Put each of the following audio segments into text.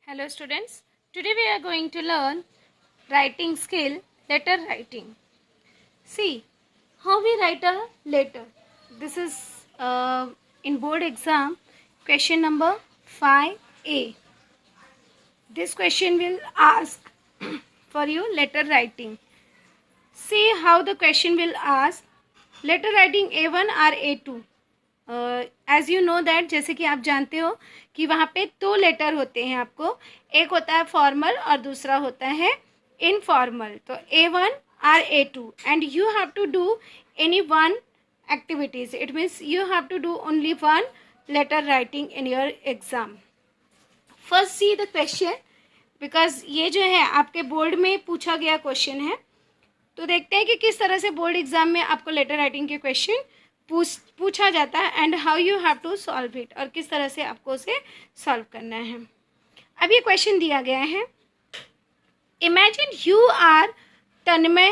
Hello students, today we are going to learn writing skill, letter writing. See how we write a letter. This is in board exam question number 5A. This question will ask for you letter writing. See how the question will ask letter writing A1 or A2. As you know that, जैसे कि आप जानते हो कि वहाँ पे दो letter होते हैं आपको, एक होता है फॉर्मल और दूसरा होता है इनफॉर्मल. तो A1 और A2 and you have to do any one activities. It means you have to do only one letter writing in your exam. First see the question, because ये जो है आपके बोर्ड में पूछा गया क्वेश्चन है. तो देखते हैं कि किस तरह से बोर्ड एग्ज़ाम में आपको लेटर राइटिंग के क्वेश्चन पूछा जाता है and how you have to solve it, और किस तरह से आपको उसे सॉल्व करना है. अब ये क्वेश्चन दिया गया है, imagine you are Tanmay,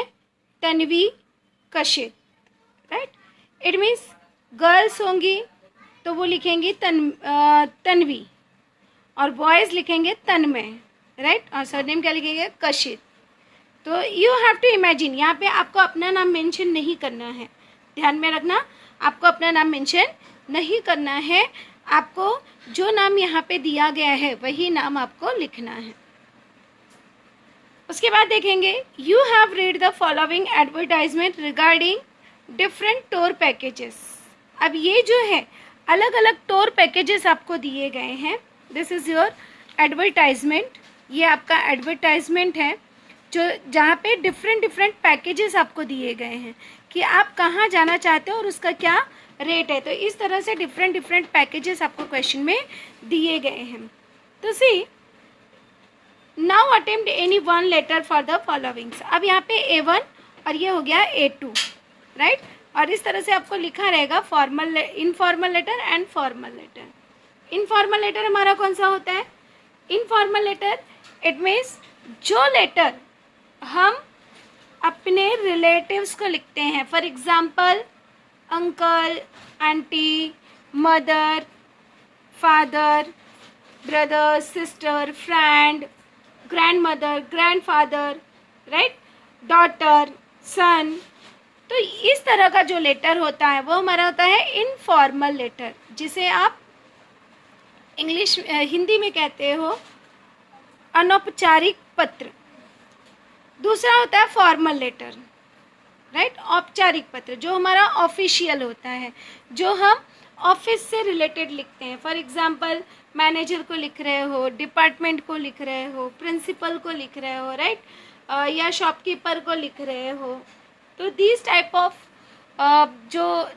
Tanvi, Kashit. Right, it means girls होंगी तो वो लिखेंगी तन्वी और बॉयज़ लिखेंगे तन्मय. राइट, और सरनेम क्या लिखेंगे, कशित. तो यू हैव टू इमेजिन, यहाँ पे आपको अपना नाम मेंशन नहीं करना है, ध्यान में रखना. आपको अपना नाम मेंशन नहीं करना है, आपको जो नाम यहाँ पे दिया गया है वही नाम आपको लिखना है. उसके बाद देखेंगे, you have read the following advertisement regarding different tour packages. अब ये जो है अलग अलग टूर पैकेजेस आपको दिए गए हैं. This is your advertisement. ये आपका एडवर्टाइजमेंट है जो जहाँ पे डिफरेंट पैकेजेस आपको दिए गए हैं कि आप कहाँ जाना चाहते हो और उसका क्या रेट है. तो इस तरह से डिफरेंट पैकेजेस आपको क्वेश्चन में दिए गए हैं. तो see now attempt any one letter for the followings. अब यहाँ पे A1 और ये हो गया A2. राइट, और इस तरह से आपको लिखा रहेगा formal, informal letter and formal letter. Informal letter हमारा कौन सा होता है, इनफॉर्मल लेटर इट मीन्स जो लेटर हम अपने रिलेटिव्स को लिखते हैं. For example uncle, aunty, mother, father, brother, sister, friend, grandmother, grandfather, right, daughter, son. तो इस तरह का जो लेटर होता है वो हमारा होता है इनफॉर्मल लेटर, जिसे आप इंग्लिश हिंदी में कहते हो अनौपचारिक पत्र. दूसरा होता है फॉर्मल लेटर. राइट, औपचारिक पत्र जो हमारा ऑफिशियल होता है, जो हम ऑफिस से रिलेटेड लिखते हैं. फॉर एग्जांपल मैनेजर को लिख रहे हो, डिपार्टमेंट को लिख रहे हो, प्रिंसिपल को लिख रहे हो, राइट, या शॉपकीपर को लिख रहे हो. तो दिस टाइप ऑफ जो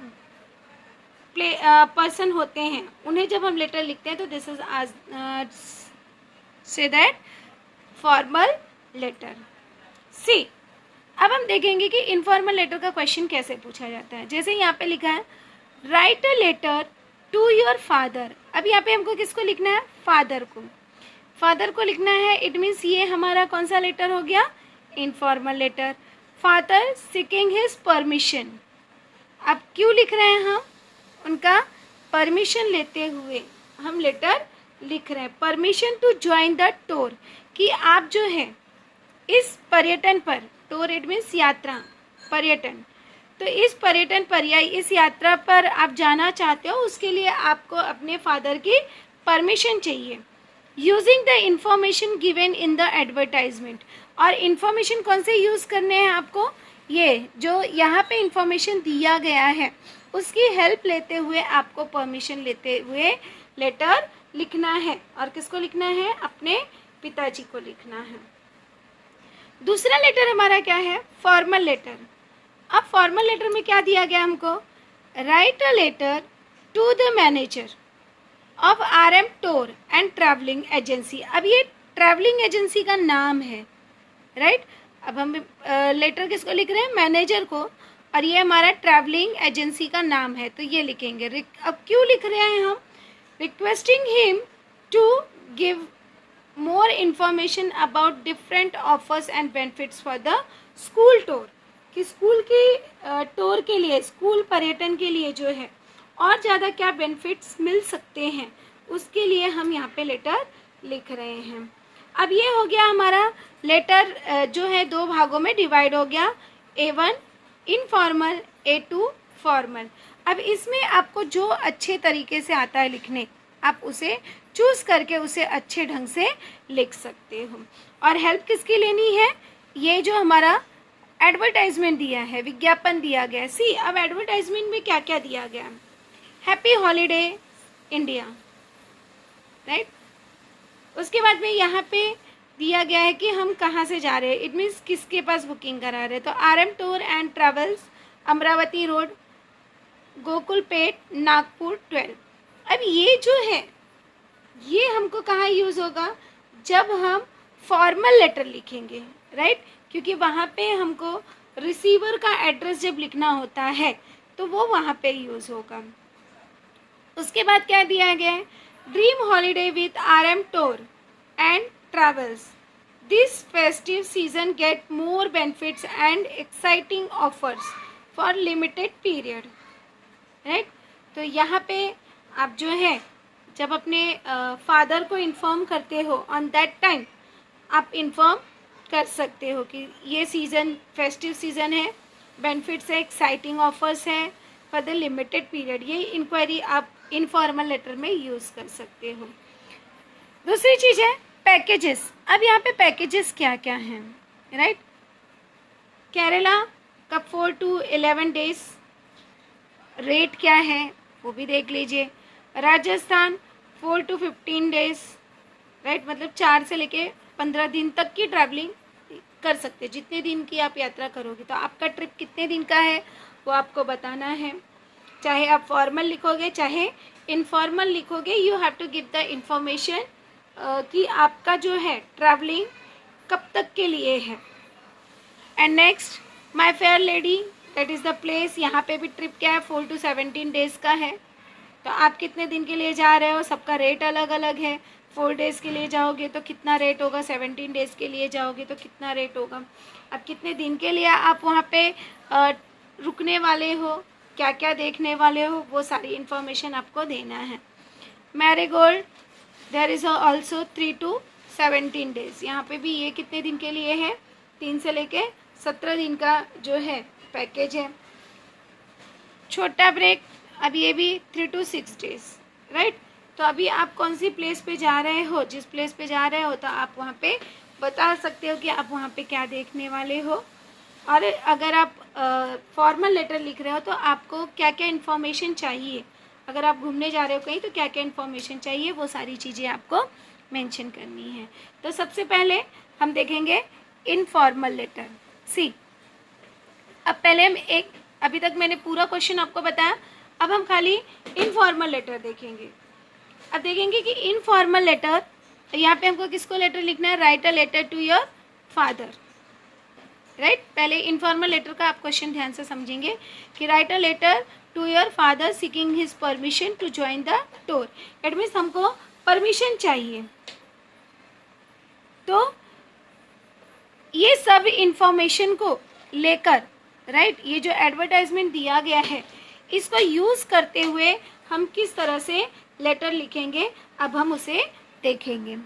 पर्सन होते हैं उन्हें जब हम लेटर लिखते हैं तो दिस इज आज से दैट फॉर्मल लेटर. सी अब हम देखेंगे कि इनफॉर्मल लेटर का क्वेश्चन कैसे पूछा जाता है. जैसे यहाँ पे लिखा है write a letter to your father. अब यहाँ पे हमको किसको लिखना है, फादर को. फादर को लिखना है, इट मीन्स ये हमारा कौन सा लेटर हो गया, informal letter. Father seeking his permission. अब क्यों लिख रहे हैं हम, उनका परमिशन लेते हुए हम लेटर लिख रहे हैं. Permission to join the tour, कि आप जो है इस पर्यटन पर, टूर इट मीन्स यात्रा, पर्यटन, तो इस पर्यटन पर या इस यात्रा पर आप जाना चाहते हो, उसके लिए आपको अपने फादर की परमिशन चाहिए. Using the information given in the advertisement. और इन्फॉर्मेशन कौन से यूज़ करने हैं आपको, ये जो यहाँ पे इंफॉर्मेशन दिया गया है उसकी हेल्प लेते हुए आपको परमिशन लेते हुए लेटर लिखना है. और किसको लिखना है, अपने पिताजी को लिखना है. दूसरा लेटर हमारा क्या है, फॉर्मल लेटर. अब फॉर्मल लेटर में क्या दिया गया हमको, write a letter to the manager of RM tour and travelling agency. अब ये ट्रैवलिंग एजेंसी का नाम है. राइट, अब हम लेटर किसको लिख रहे हैं, मैनेजर को, और ये हमारा ट्रैवलिंग एजेंसी का नाम है तो ये लिखेंगे. अब क्यों लिख रहे हैं हम, requesting him to give more information about different offers and benefits for the school tour. कि स्कूल की टूर के लिए, स्कूल पर्यटन के लिए जो है और ज़्यादा क्या बेनिफिट्स मिल सकते हैं, उसके लिए हम यहाँ पे लेटर लिख रहे हैं। अब ये हो गया हमारा लेटर जो है दो भागों में डिवाइड हो गया, A1 इनफॉर्मल, A2 फॉर्मल। अब इसमें आपको जो अच्छे तरीके से आता है लिखने, आप उसे चूज़ करके उसे अच्छे ढंग से लिख सकते हो। और हेल्प किसकी लेनी है? ये जो हमारा एडवर्टाइजमेंट दिया है, विज्ञापन दिया गया है। सी, अब एडवर्टाइजमेंट में क्या क्या दिया गया है? Happy holiday India, right. उसके बाद में यहाँ पे दिया गया है कि हम कहाँ से जा रहे हैं, इट मीन्स किसके पास बुकिंग करा रहे हैं। तो RM tour and travels, Amravati road, Gokulpeth, Nagpur 12। अब ये जो है ये हमको कहाँ यूज़ होगा? जब हम फॉर्मल लेटर लिखेंगे, राइट, क्योंकि वहाँ पे हमको रिसीवर का एड्रेस जब लिखना होता है तो वो वहाँ पे यूज़ होगा। उसके बाद क्या दिया गया है? Dream holiday with RM tour and travels, this festive season get more benefits and exciting offers for limited period, right. तो यहाँ पे आप जो है जब अपने फादर को इन्फॉर्म करते हो ऑन दैट टाइम आप इन्फॉर्म कर सकते हो कि ये सीज़न फेस्टिव सीज़न है, बेनिफिट्स है, एक्साइटिंग ऑफर्स हैं फॉर द लिमिटेड पीरियड। ये इंक्वायरी आप इनफॉर्मल लेटर में यूज़ कर सकते हो। दूसरी चीज़ है पैकेजेस। अब यहाँ पे पैकेजेस क्या क्या हैं, राइट। केरला का 4 to 11 डेज, रेट क्या है वो भी देख लीजिए। राजस्थान 4 to 15 डेज, राइट, मतलब 4 से लेके 15 दिन तक की ट्रैवलिंग कर सकते हैं। जितने दिन की आप यात्रा करोगे तो आपका ट्रिप कितने दिन का है वो आपको बताना है। चाहे आप फॉर्मल लिखोगे चाहे इनफॉर्मल लिखोगे, you have to give the information कि आपका जो है ट्रैवलिंग कब तक के लिए है। And next, my fair lady, that is the place. यहाँ पे भी ट्रिप क्या है? 4 to 17 डेज़ का है। तो आप कितने दिन के लिए जा रहे हो, सबका रेट अलग अलग है। 4 डेज़ के लिए जाओगे तो कितना रेट होगा, 17 डेज़ के लिए जाओगे तो कितना रेट होगा। अब कितने दिन के लिए आप वहाँ पे रुकने वाले हो, क्या क्या देखने वाले हो, वो सारी इन्फॉर्मेशन आपको देना है। Marigold, there is also 3 to 17 days. यहाँ पे भी ये कितने दिन के लिए है? 3 से लेके 17 दिन का जो है पैकेज है। छोटा ब्रेक, अब ये भी 3 to 6 डेज़, राइट। तो अभी आप कौन सी प्लेस पे जा रहे हो, जिस प्लेस पे जा रहे हो तो आप वहाँ पे बता सकते हो कि आप वहाँ पे क्या देखने वाले हो। और अगर आप फॉर्मल लेटर लिख रहे हो तो आपको क्या क्या इन्फॉर्मेशन चाहिए, अगर आप घूमने जा रहे हो कहीं तो क्या क्या इन्फॉर्मेशन चाहिए, वो सारी चीज़ें आपको मेंशन करनी है। तो सबसे पहले हम देखेंगे इनफॉर्मल लेटर। सी, अब पहले हम एक, अभी तक मैंने पूरा क्वेश्चन आपको बताया, अब हम खाली इनफॉर्मल लेटर देखेंगे। अब देखेंगे कि इनफॉर्मल लेटर, यहाँ पे हमको किसको लेटर लिखना है? Write a letter to your father, right. पहले इनफॉर्मल लेटर का आप क्वेश्चन ध्यान से समझेंगे कि write a letter to your father seeking his permission to join the tour. It means हमको परमिशन चाहिए। तो ये सब इंफॉर्मेशन को लेकर, राइट, ये जो एडवर्टाइजमेंट दिया गया है इसको यूज़ करते हुए हम किस तरह से लेटर लिखेंगे अब हम उसे देखेंगे।